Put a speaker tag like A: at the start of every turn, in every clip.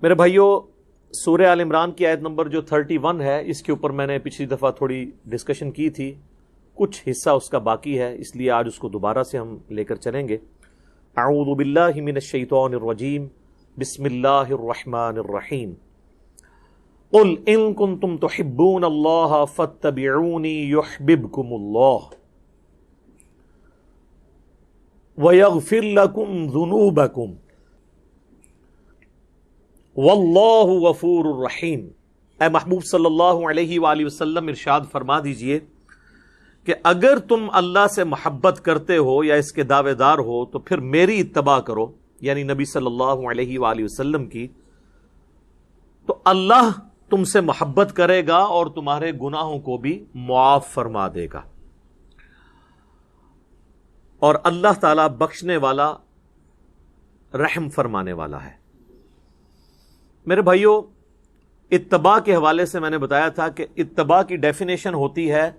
A: میرے بھائیوں، سورہ آل عمران کی آیت نمبر جو 31 ہے، اس کے اوپر میں نے پچھلی دفعہ تھوڑی ڈسکشن کی تھی، کچھ حصہ اس کا باقی ہے، اس لیے آج اس کو دوبارہ سے ہم لے کر چلیں گے۔ اعوذ باللہ من الشیطان الرجیم، بسم اللہ الرحمن الرحیم۔ قل ان کنتم تحبون اللہ فاتبعونی یحببکم اللہ ویغفر لکم ذنوبکم واللہ غفور الرحیم۔ اے محبوب صلی اللہ علیہ وآلہ وسلم ارشاد فرما دیجئے کہ اگر تم اللہ سے محبت کرتے ہو یا اس کے دعوے دار ہو تو پھر میری اتباع کرو، یعنی نبی صلی اللہ علیہ وآلہ وسلم کی، تو اللہ تم سے محبت کرے گا اور تمہارے گناہوں کو بھی معاف فرما دے گا، اور اللہ تعالی بخشنے والا، رحم فرمانے والا ہے۔ میرے بھائیوں، اتباع کے حوالے سے میں نے بتایا تھا کہ اتباع کی ڈیفینیشن ہوتی ہے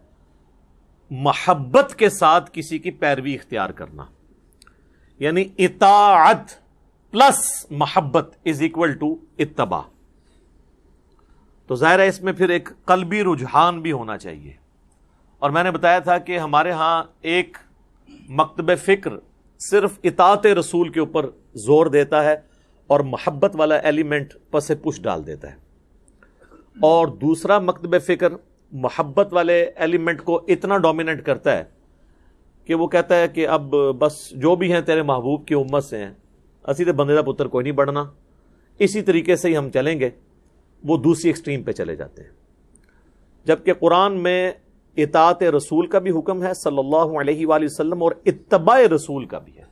A: محبت کے ساتھ کسی کی پیروی اختیار کرنا، یعنی اطاعت پلس محبت از اکول ٹو اتباع۔ تو ظاہر ہے اس میں پھر ایک قلبی رجحان بھی ہونا چاہیے، اور میں نے بتایا تھا کہ ہمارے ہاں ایک مکتب فکر صرف اطاعت رسول کے اوپر زور دیتا ہے اور محبت والا ایلیمنٹ پس پش ڈال دیتا ہے، اور دوسرا مکتب فکر محبت والے ایلیمنٹ کو اتنا ڈومیننٹ کرتا ہے کہ وہ کہتا ہے کہ اب بس جو بھی ہیں تیرے محبوب کی امت سے ہیں، اسی تے بندے دا پتر کوئی نہیں بڑھنا، اسی طریقے سے ہی ہم چلیں گے۔ وہ دوسری ایکسٹریم پہ چلے جاتے ہیں، جبکہ قرآن میں اطاعت رسول کا بھی حکم ہے صلی اللہ علیہ وآلہ وسلم، اور اتباع رسول کا بھی ہے۔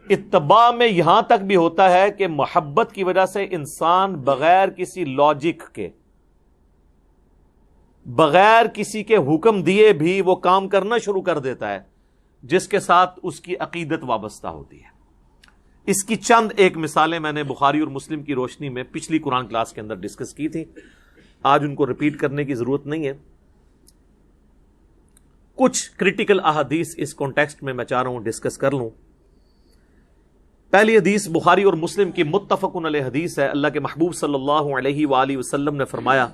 A: اتباع میں یہاں تک بھی ہوتا ہے کہ محبت کی وجہ سے انسان بغیر کسی لاجک کے، بغیر کسی کے حکم دیے بھی وہ کام کرنا شروع کر دیتا ہے جس کے ساتھ اس کی عقیدت وابستہ ہوتی ہے۔ اس کی چند ایک مثالیں میں نے بخاری اور مسلم کی روشنی میں پچھلی قرآن کلاس کے اندر ڈسکس کی تھی، آج ان کو ریپیٹ کرنے کی ضرورت نہیں ہے۔ کچھ کریٹیکل احادیث اس کانٹیکسٹ میں چاہ رہا ہوں ڈسکس کر لوں۔ پہلی حدیث بخاری اور مسلم کی متفق علیہ حدیث ہے۔ اللہ کے محبوب صلی اللہ علیہ وآلہ وسلم نے فرمایا،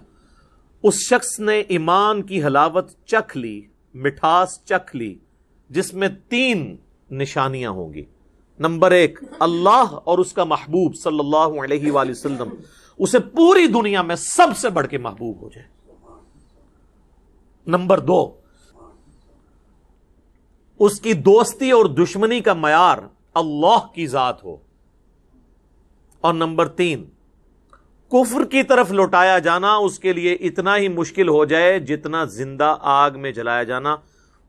A: اس شخص نے ایمان کی حلاوت چکھ لی، مٹھاس چکھ لی، جس میں 3 نشانیاں ہوں گی۔ نمبر 1، اللہ اور اس کا محبوب صلی اللہ علیہ وآلہ وسلم اسے پوری دنیا میں سب سے بڑھ کے محبوب ہو جائے۔ نمبر 2، اس کی دوستی اور دشمنی کا معیار اللہ کی ذات ہو۔ اور نمبر 3، کفر کی طرف لوٹایا جانا اس کے لیے اتنا ہی مشکل ہو جائے جتنا زندہ آگ میں جلایا جانا،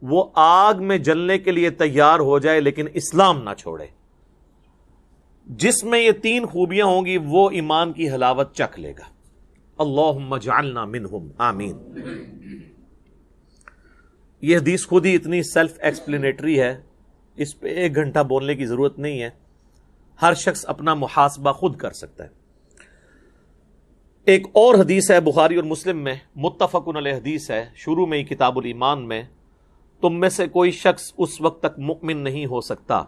A: وہ آگ میں جلنے کے لیے تیار ہو جائے لیکن اسلام نہ چھوڑے۔ جس میں یہ 3 خوبیاں ہوں گی وہ ایمان کی حلاوت چکھ لے گا۔ اللہم اجعلنا منہم، آمین۔ یہ حدیث خود ہی اتنی سیلف ایکسپلینیٹری ہے، اس پہ 1 گھنٹہ بولنے کی ضرورت نہیں ہے، ہر شخص اپنا محاسبہ خود کر سکتا ہے۔ ایک اور حدیث ہے بخاری اور مسلم میں، متفق علیہ حدیث ہے، شروع میں ہی کتاب الایمان میں، تم میں سے کوئی شخص اس وقت تک مؤمن نہیں ہو سکتا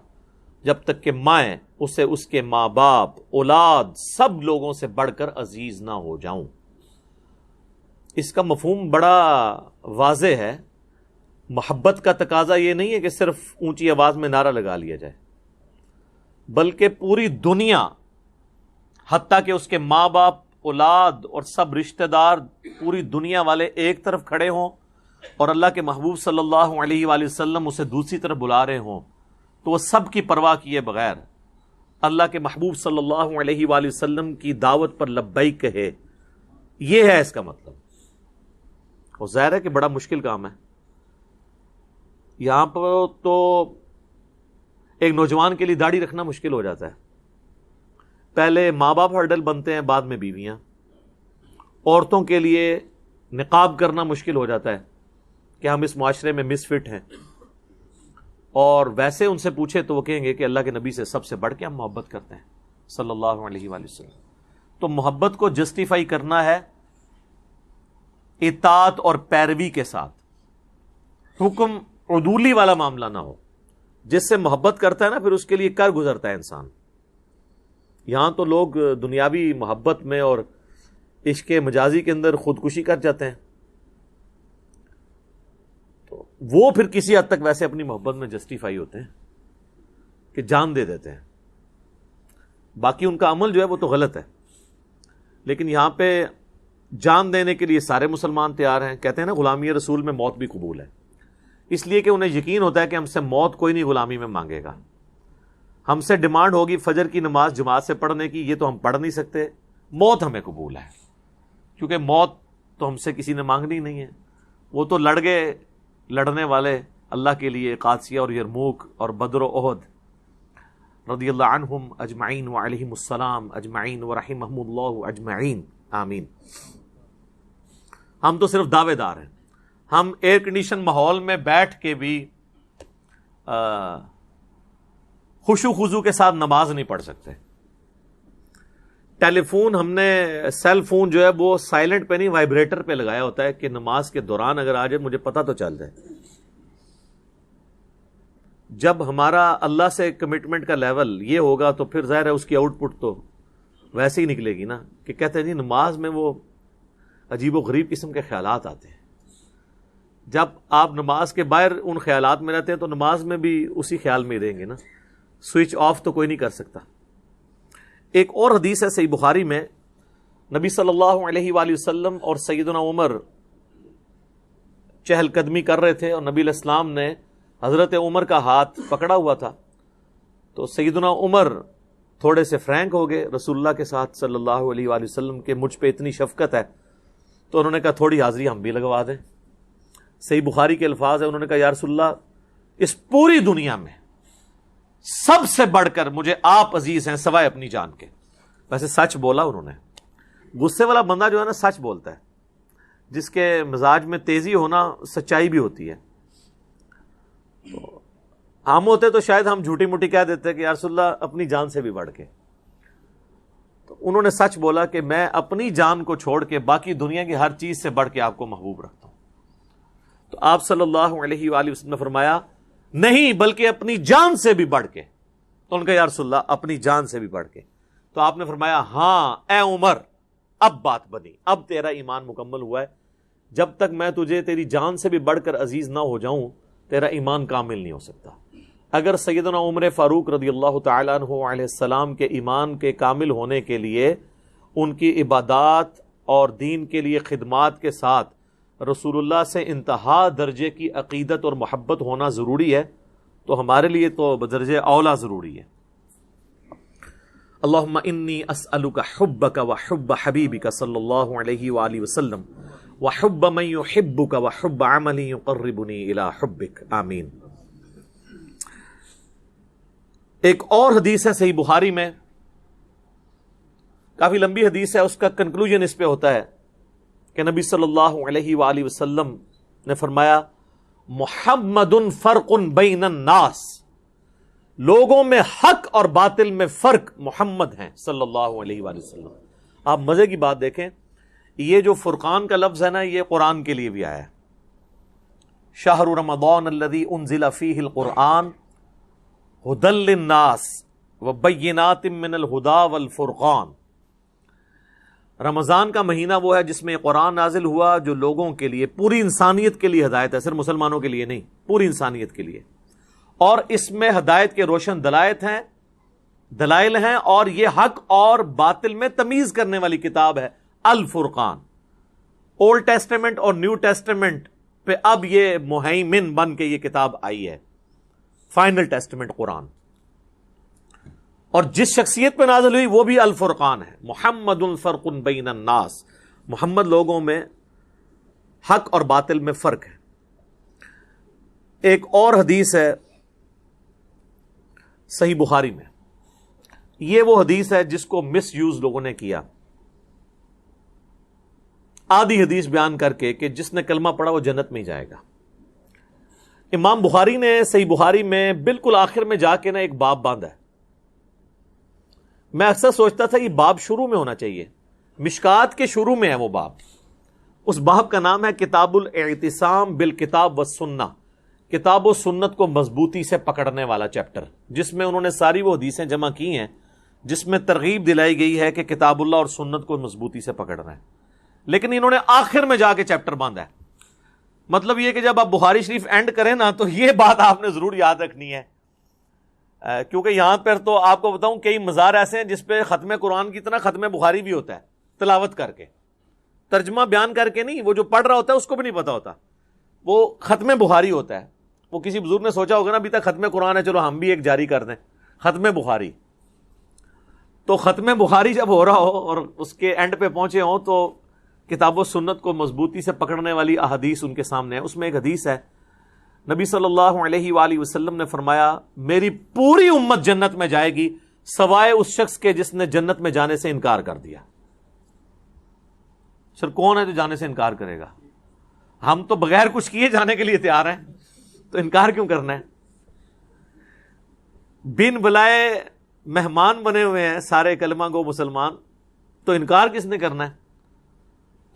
A: جب تک کہ میں اسے اس کے ماں باپ، اولاد، سب لوگوں سے بڑھ کر عزیز نہ ہو جاؤں۔ اس کا مفہوم بڑا واضح ہے۔ محبت کا تقاضا یہ نہیں ہے کہ صرف اونچی آواز میں نعرہ لگا لیا جائے، بلکہ پوری دنیا، حتیٰ کہ اس کے ماں باپ، اولاد اور سب رشتہ دار، پوری دنیا والے ایک طرف کھڑے ہوں اور اللہ کے محبوب صلی اللہ علیہ وآلہ وسلم اسے دوسری طرف بلا رہے ہوں، تو وہ سب کی پرواہ کیے بغیر اللہ کے محبوب صلی اللہ علیہ وآلہ وسلم کی دعوت پر لبیک کہے۔ یہ ہے اس کا مطلب۔ اور ظاہر ہے کہ بڑا مشکل کام ہے۔ یہاں پر تو ایک نوجوان کے لیے داڑھی رکھنا مشکل ہو جاتا ہے، پہلے ماں باپ ہرڈل بنتے ہیں، بعد میں بیویاں۔ عورتوں کے لیے نقاب کرنا مشکل ہو جاتا ہے کہ ہم اس معاشرے میں مس فٹ ہیں، اور ویسے ان سے پوچھے تو وہ کہیں گے کہ اللہ کے نبی سے سب سے بڑھ کے ہم محبت کرتے ہیں صلی اللہ علیہ وآلہ وسلم۔ تو محبت کو جسٹیفائی کرنا ہے اطاعت اور پیروی کے ساتھ، حکم عدولی والا معاملہ نہ ہو۔ جس سے محبت کرتا ہے نا، پھر اس کے لیے کر گزرتا ہے انسان، یہاں تو لوگ دنیاوی محبت میں اور عشق مجازی کے اندر خودکشی کر جاتے ہیں، تو وہ پھر کسی حد تک ویسے اپنی محبت میں جسٹیفائی ہوتے ہیں کہ جان دے دیتے ہیں، باقی ان کا عمل جو ہے وہ تو غلط ہے، لیکن یہاں پہ جان دینے کے لیے سارے مسلمان تیار ہیں. کہتے ہیں نا غلامی رسول میں موت بھی قبول ہے، اس لیے کہ انہیں یقین ہوتا ہے کہ ہم سے موت کوئی نہیں غلامی میں مانگے گا. ہم سے ڈیمانڈ ہوگی فجر کی نماز جماعت سے پڑھنے کی، یہ تو ہم پڑھ نہیں سکتے، موت ہمیں قبول ہے، کیونکہ موت تو ہم سے کسی نے مانگنی نہیں ہے. وہ تو لڑ گئے لڑنے والے اللہ کے لیے قادسیہ اور یرموک اور بدر و احد رضی اللہ عنہم اجمعین وعلیہم السلام اجمعین ورحمہم اللہ اجمعین آمین. ہم تو صرف دعوے دار ہیں. ہم ایئر کنڈیشن ماحول میں بیٹھ کے بھی خشوع خضوع کے ساتھ نماز نہیں پڑھ سکتے. ٹیلی فون ہم نے سیل فون جو ہے وہ سائلنٹ پہ نہیں وائبریٹر پہ لگایا ہوتا ہے کہ نماز کے دوران اگر آ جائے مجھے پتہ تو چل جائے. جب ہمارا اللہ سے کمٹمنٹ کا لیول یہ ہوگا تو پھر ظاہر ہے اس کی آؤٹ پٹ تو ویسے ہی نکلے گی نا کہ کہتے ہیں جی نماز میں وہ عجیب و غریب قسم کے خیالات آتے ہیں. جب آپ نماز کے باہر ان خیالات میں رہتے ہیں تو نماز میں بھی اسی خیال میں ہی رہیں گے نا، سوئچ آف تو کوئی نہیں کر سکتا. ایک اور حدیث ہے صحیح بخاری میں، نبی صلی اللہ علیہ وآلہ وسلم اور سیدنا عمر چہل قدمی کر رہے تھے اور نبی علیہ السلام نے حضرت عمر کا ہاتھ پکڑا ہوا تھا، تو سیدنا عمر تھوڑے سے فرینک ہو گئے رسول اللہ کے ساتھ صلی اللہ علیہ وآلہ وسلم کے، مجھ پہ اتنی شفقت ہے تو انہوں نے کہا تھوڑی حاضری ہم بھی لگوا دیں. صحیح بخاری کے الفاظ ہیں، انہوں نے کہا یا رسول اللہ اس پوری دنیا میں سب سے بڑھ کر مجھے آپ عزیز ہیں سوائے اپنی جان کے. ویسے سچ بولا انہوں نے. غصے والا بندہ جو ہے نا سچ بولتا ہے، جس کے مزاج میں تیزی ہونا سچائی بھی ہوتی ہے. تو ہم ہوتے تو شاید ہم جھوٹی موٹی کہہ دیتے کہ یا رسول اللہ اپنی جان سے بھی بڑھ کے. تو انہوں نے سچ بولا کہ میں اپنی جان کو چھوڑ کے باقی دنیا کی ہر چیز سے بڑھ کے آپ کو محبوب رکھتا ہوں. تو آپ صلی اللہ علیہ وآلہ وسلم نے فرمایا نہیں بلکہ اپنی جان سے بھی بڑھ کے. تو ان کا یا رسول اللہ اپنی جان سے بھی بڑھ کے. تو آپ نے فرمایا ہاں اے عمر اب بات بنی، اب تیرا ایمان مکمل ہوا ہے. جب تک میں تجھے تیری جان سے بھی بڑھ کر عزیز نہ ہو جاؤں تیرا ایمان کامل نہیں ہو سکتا. اگر سیدنا عمر فاروق رضی اللہ تعالیٰ عنہ علیہ السلام کے ایمان کے کامل ہونے کے لیے ان کی عبادات اور دین کے لیے خدمات کے ساتھ رسول اللہ سے انتہا درجے کی عقیدت اور محبت ہونا ضروری ہے تو ہمارے لیے تو بدرجہ اولا ضروری ہے. اللہم انی اسألک حبک وحب حبیبک صلی اللہ علیہ وآلہ وسلم وحب من یحبک وحب عمل یقربنی الی حبک آمین. ایک اور حدیث ہے صحیح بخاری میں، کافی لمبی حدیث ہے، اس کا کنکلوژن اس پہ ہوتا ہے کہ نبی صلی اللہ علیہ وآلہ وسلم نے فرمایا محمد فرق بین الناس، لوگوں میں حق اور باطل میں فرق محمد ہیں صلی اللہ علیہ وآلہ وسلم. آپ مزے کی بات دیکھیں، یہ جو فرقان کا لفظ ہے نا یہ قرآن کے لیے بھی آیا ہے. شہر رمضان الذی انزل فیہ القرآن ھدی للناس وبینات من الھدی والفرقان. رمضان کا مہینہ وہ ہے جس میں قرآن نازل ہوا جو لوگوں کے لیے، پوری انسانیت کے لیے ہدایت ہے، صرف مسلمانوں کے لیے نہیں، پوری انسانیت کے لیے. اور اس میں ہدایت کے روشن دلائل ہیں اور یہ حق اور باطل میں تمیز کرنے والی کتاب ہے الفرقان. اولڈ ٹیسٹمنٹ اور نیو ٹیسٹمنٹ پہ اب یہ مہیمن بن کے یہ کتاب آئی ہے، فائنل ٹیسٹمنٹ قرآن. اور جس شخصیت پہ نازل ہوئی وہ بھی الفرقان ہے. محمد فرق بین الناس، محمد لوگوں میں حق اور باطل میں فرق ہے. ایک اور حدیث ہے صحیح بخاری میں، یہ وہ حدیث ہے جس کو مس یوز لوگوں نے کیا، آدھی حدیث بیان کر کے کہ جس نے کلمہ پڑھا وہ جنت میں ہی جائے گا. امام بخاری نے صحیح بخاری میں بالکل آخر میں جا کے نا ایک باب باندھا ہے. میں اکثر سوچتا تھا یہ باب شروع میں ہونا چاہیے، مشکات کے شروع میں ہے وہ باب. اس باب کا نام ہے کتاب الاعتصام بالکتاب والسنہ، کتاب و سنت کو مضبوطی سے پکڑنے والا چیپٹر، جس میں انہوں نے ساری وہ حدیثیں جمع کی ہیں جس میں ترغیب دلائی گئی ہے کہ کتاب اللہ اور سنت کو مضبوطی سے پکڑنا ہے، لیکن انہوں نے آخر میں جا کے چیپٹر باندھا ہے۔ مطلب یہ کہ جب آپ بخاری شریف اینڈ کریں نا تو یہ بات آپ نے ضرور یاد رکھنی ہے، کیونکہ یہاں پر تو آپ کو بتاؤں کئی مزار ایسے ہیں جس پہ ختم قرآن کی طرح ختم بخاری بھی ہوتا ہے، تلاوت کر کے، ترجمہ بیان کر کے نہیں، وہ جو پڑھ رہا ہوتا ہے اس کو بھی نہیں پتا ہوتا، وہ ختم بخاری ہوتا ہے۔ وہ کسی بزرگ نے سوچا ہوگا نا ابھی تک ختم قرآن ہے، چلو ہم بھی ایک جاری کر دیں، ختم بخاری۔ تو ختم بخاری جب ہو رہا ہو اور اس کے اینڈ پہ پہنچے ہوں تو کتاب و سنت کو مضبوطی سے پکڑنے والی احادیث ان کے سامنے ہے۔ اس میں ایک حدیث ہے، نبی صلی اللہ علیہ وآلہ وسلم نے فرمایا میری پوری امت جنت میں جائے گی سوائے اس شخص کے جس نے جنت میں جانے سے انکار کر دیا۔ سر کون ہے جو جانے سے انکار کرے گا؟ ہم تو بغیر کچھ کیے جانے کے لیے تیار ہیں، تو انکار کیوں کرنا ہے؟ بن بلائے مہمان بنے ہوئے ہیں سارے کلمہ گو مسلمان، تو انکار کس نے کرنا ہے؟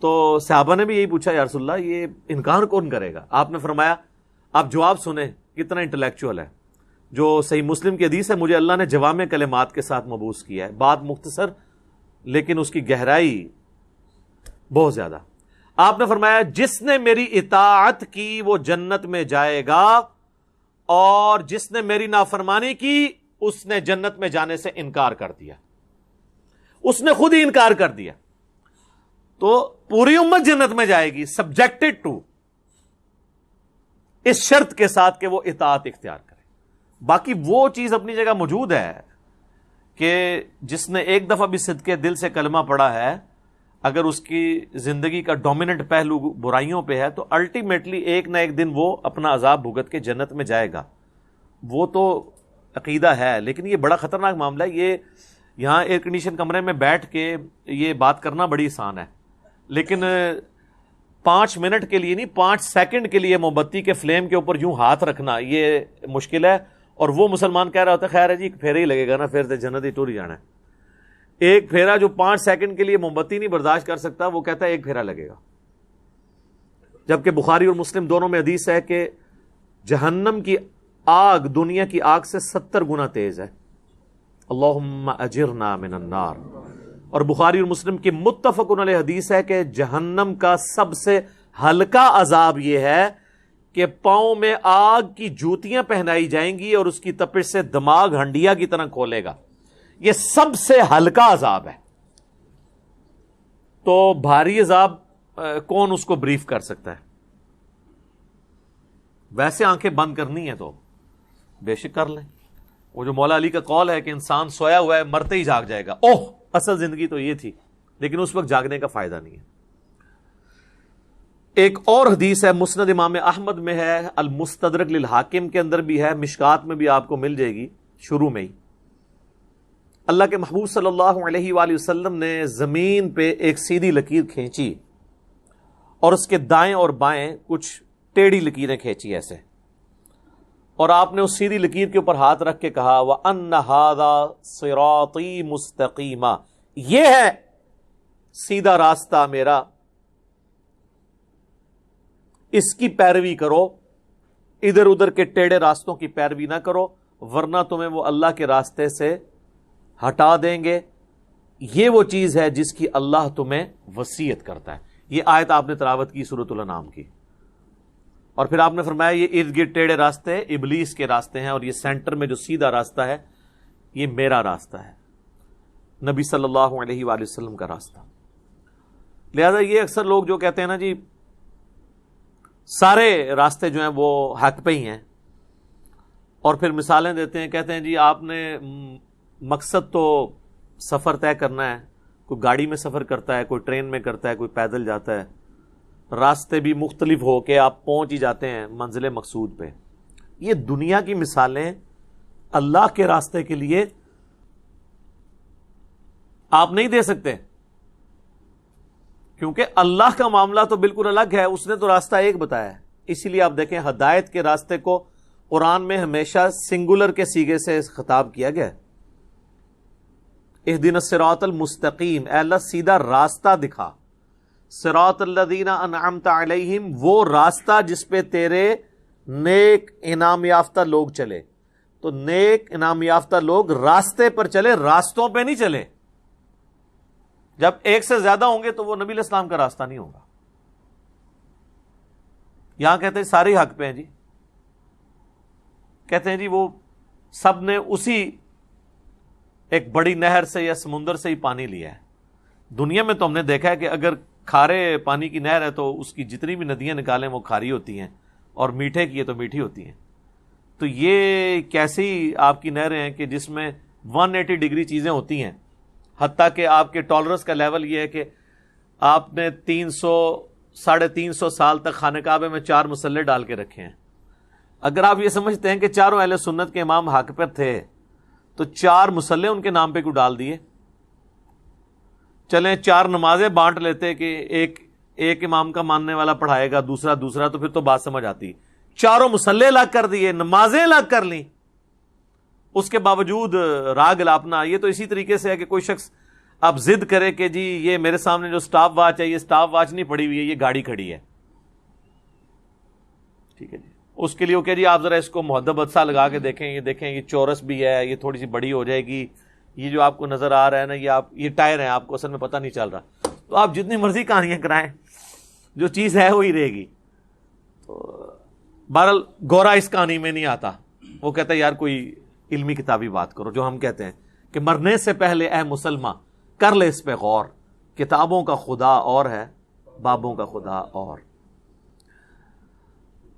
A: تو صحابہ نے بھی یہی پوچھا، یا رسول اللہ یہ انکار کون کرے گا؟ آپ نے فرمایا آپ جواب سنیں کتنا انٹلیکچوئل ہے۔ جو صحیح مسلم کی حدیث ہے، مجھے اللہ نے جوامع کلمات کے ساتھ مبعوث کیا ہے، بات مختصر لیکن اس کی گہرائی بہت زیادہ۔ آپ نے فرمایا جس نے میری اطاعت کی وہ جنت میں جائے گا، اور جس نے میری نافرمانی کی اس نے جنت میں جانے سے انکار کر دیا، اس نے خود ہی انکار کر دیا۔ تو پوری امت جنت میں جائے گی سبجیکٹڈ ٹو، اس شرط کے ساتھ کہ وہ اطاعت اختیار کرے۔ باقی وہ چیز اپنی جگہ موجود ہے کہ جس نے ایک دفعہ بھی صدقے دل سے کلمہ پڑھا ہے، اگر اس کی زندگی کا ڈومیننٹ پہلو برائیوں پہ ہے تو الٹیمیٹلی ایک نہ ایک دن وہ اپنا عذاب بھگت کے جنت میں جائے گا۔ وہ تو عقیدہ ہے، لیکن یہ بڑا خطرناک معاملہ ہے۔ یہ یہاں ایئر کنڈیشن کمرے میں بیٹھ کے یہ بات کرنا بڑی آسان ہے، لیکن 5 منٹ کے لیے نہیں، 5 سیکنڈ کے لیے موم بتی کے فلیم کے اوپر یوں ہاتھ رکھنا یہ مشکل ہے۔ اور وہ مسلمان کہہ رہا ہوتا ہے خیر ہے جی ایک پھیرا ہی لگے گا نا، پھر تو جنت ہی ٹور ہی جانا ہے۔ ایک پھیرا جو 5 سیکنڈ کے لیے موم بتی نہیں برداشت کر سکتا، وہ کہتا ہے ایک پھیرا لگے گا۔ جبکہ بخاری اور مسلم دونوں میں حدیث ہے کہ جہنم کی آگ دنیا کی آگ سے 70 گنا تیز ہے۔ اللہم اجرنا من النار۔ اور بخاری اور مسلم کی متفق علیہ حدیث ہے کہ جہنم کا سب سے ہلکا عذاب یہ ہے کہ پاؤں میں آگ کی جوتیاں پہنائی جائیں گی اور اس کی تپش سے دماغ ہنڈیا کی طرح کھولے گا۔ یہ سب سے ہلکا عذاب ہے۔ تو بھاری عذاب کون اس کو بریف کر سکتا ہے؟ ویسے آنکھیں بند کرنی ہے تو بے شک کر لیں۔ وہ جو مولا علی کا قول ہے کہ انسان سویا ہوا ہے مرتے ہی جاگ جائے گا، اوہ اصل زندگی تو یہ تھی، لیکن اس وقت جاگنے کا فائدہ نہیں ہے۔ ایک اور حدیث ہے، مسند امام احمد میں ہے، المستدرک للحاکم کے اندر بھی ہے، مشکات میں بھی آپ کو مل جائے گی شروع میں ہی۔ اللہ کے محبوب صلی اللہ علیہ وآلہ وسلم نے زمین پہ ایک سیدھی لکیر کھینچی اور اس کے دائیں اور بائیں کچھ ٹیڑھی لکیریں کھینچی ایسے، اور آپ نے اس سیدھی لکیر کے اوپر ہاتھ رکھ کے کہا وَأَنَّ هَذَا صِرَاطِي مُسْتَقِيمًا، یہ ہے سیدھا راستہ میرا، اس کی پیروی کرو، ادھر ادھر کے ٹیڑھے راستوں کی پیروی نہ کرو ورنہ تمہیں وہ اللہ کے راستے سے ہٹا دیں گے۔ یہ وہ چیز ہے جس کی اللہ تمہیں وصیت کرتا ہے۔ یہ آیت آپ نے تلاوت کی سورۃ الانعام کی، اور پھر آپ نے فرمایا یہ ارد گرد ٹیڑھے راستے ابلیس کے راستے ہیں، اور یہ سینٹر میں جو سیدھا راستہ ہے یہ میرا راستہ ہے، نبی صلی اللہ علیہ وآلہ وسلم کا راستہ۔ لہذا یہ اکثر لوگ جو کہتے ہیں نا جی سارے راستے جو ہیں وہ حق پہ ہی ہیں، اور پھر مثالیں دیتے ہیں، کہتے ہیں جی آپ نے مقصد تو سفر طے کرنا ہے، کوئی گاڑی میں سفر کرتا ہے، کوئی ٹرین میں کرتا ہے، کوئی پیدل جاتا ہے، راستے بھی مختلف ہو کے آپ پہنچ ہی جاتے ہیں منزل مقصود پہ۔ یہ دنیا کی مثالیں اللہ کے راستے کے لیے آپ نہیں دے سکتے، کیونکہ اللہ کا معاملہ تو بالکل الگ ہے، اس نے تو راستہ ایک بتایا ہے۔ اسی لیے آپ دیکھیں ہدایت کے راستے کو قرآن میں ہمیشہ سنگولر کے صیغے سے خطاب کیا گیا ہے، اہدنا الصراط المستقیم، اے اللہ سیدھا راستہ دکھا، صراط الذین انعمت علیہم، وہ راستہ جس پہ تیرے نیک انعام یافتہ لوگ چلے، تو نیک انعام یافتہ لوگ راستے پر چلے، راستوں پہ نہیں چلے. جب ایک سے زیادہ ہوں گے تو وہ نبی علیہ السلام کا راستہ نہیں ہوگا. یہاں کہتے ہیں سارے حق پہ ہیں جی، کہتے ہیں جی وہ سب نے اسی ایک بڑی نہر سے یا سمندر سے ہی پانی لیا ہے. دنیا میں تو ہم نے دیکھا ہے کہ اگر کھارے پانی کی نہر ہے تو اس کی جتنی بھی ندیاں نکالیں وہ کھاری ہوتی ہیں، اور میٹھے کی ہے تو میٹھی ہوتی ہیں. تو یہ کیسی آپ کی نہریں ہیں کہ جس میں 180 ڈگری چیزیں ہوتی ہیں، حتیٰ کہ آپ کے ٹالرنس کا لیول یہ ہے کہ آپ نے 300-350 سال تک خانہ کعبے میں 4 مصلے ڈال کے رکھے ہیں. اگر آپ یہ سمجھتے ہیں کہ چاروں اہل سنت کے امام حق پر تھے تو 4 مصلے ان کے نام پہ کیوں ڈال دیے؟ چلیں 4 نمازیں بانٹ لیتے کہ ایک امام کا ماننے والا پڑھائے گا، دوسرا، تو پھر تو بات سمجھ آتی. 4 مصلے الگ کر دیے، نمازیں الگ کر لیں، اس کے باوجود راگ الاپنا. یہ تو اسی طریقے سے ہے کہ کوئی شخص اب ضد کرے کہ جی یہ میرے سامنے جو سٹاپ واچ ہے، یہ سٹاپ واچ نہیں پڑی ہوئی ہے، یہ گاڑی کھڑی ہے. ٹھیک ہے جی، اس کے لیے وہ کہ جی آپ ذرا اس کو محدبت سا لگا کے دیکھیں، یہ چورس بھی ہے، یہ تھوڑی سی بڑی ہو جائے گی، یہ جو آپ کو نظر آ رہا ہے نا یہ ٹائر ہیں، آپ کو اصل میں پتہ نہیں چل رہا. تو آپ جتنی مرضی کہانیاں کرائیں، جو چیز ہے وہی رہے گی. تو بہرحال گورا اس کہانی میں نہیں آتا. وہ کہتا ہے یار کوئی علمی کتابی بات کرو. جو ہم کہتے ہیں کہ مرنے سے پہلے اے مسلمان کر لے اس پہ غور، کتابوں کا خدا اور ہے، بابوں کا خدا اور.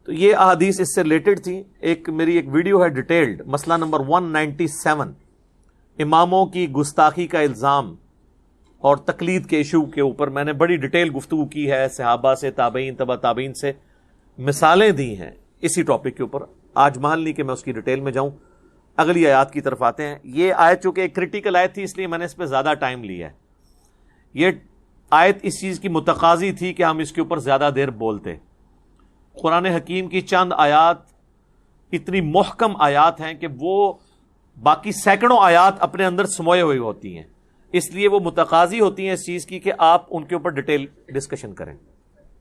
A: تو یہ احادیث اس سے ریلیٹڈ تھی. ایک میری ایک ویڈیو ہے ڈیٹیلڈ، مسئلہ نمبر 197، اماموں کی گستاخی کا الزام اور تقلید کے ایشو کے اوپر میں نے بڑی ڈیٹیل گفتگو کی ہے، صحابہ سے، تابعین، تبع تابعین سے مثالیں دی ہیں اسی ٹاپک کے اوپر. آج محل نہیں کہ میں اس کی ڈیٹیل میں جاؤں. اگلی آیات کی طرف آتے ہیں. یہ آیت چونکہ ایک کریٹیکل آیت تھی اس لیے میں نے اس پہ زیادہ ٹائم لیا ہے. یہ آیت اس چیز کی متقاضی تھی کہ ہم اس کے اوپر زیادہ دیر بولتے. قرآن حکیم کی چند آیات اتنی محکم آیات ہیں کہ وہ باقی سینکڑوں آیات اپنے اندر سموئے ہوئی ہوتی ہیں، اس لیے وہ متقاضی ہوتی ہیں اس چیز کی کہ آپ ان کے اوپر ڈیٹیل ڈسکشن کریں.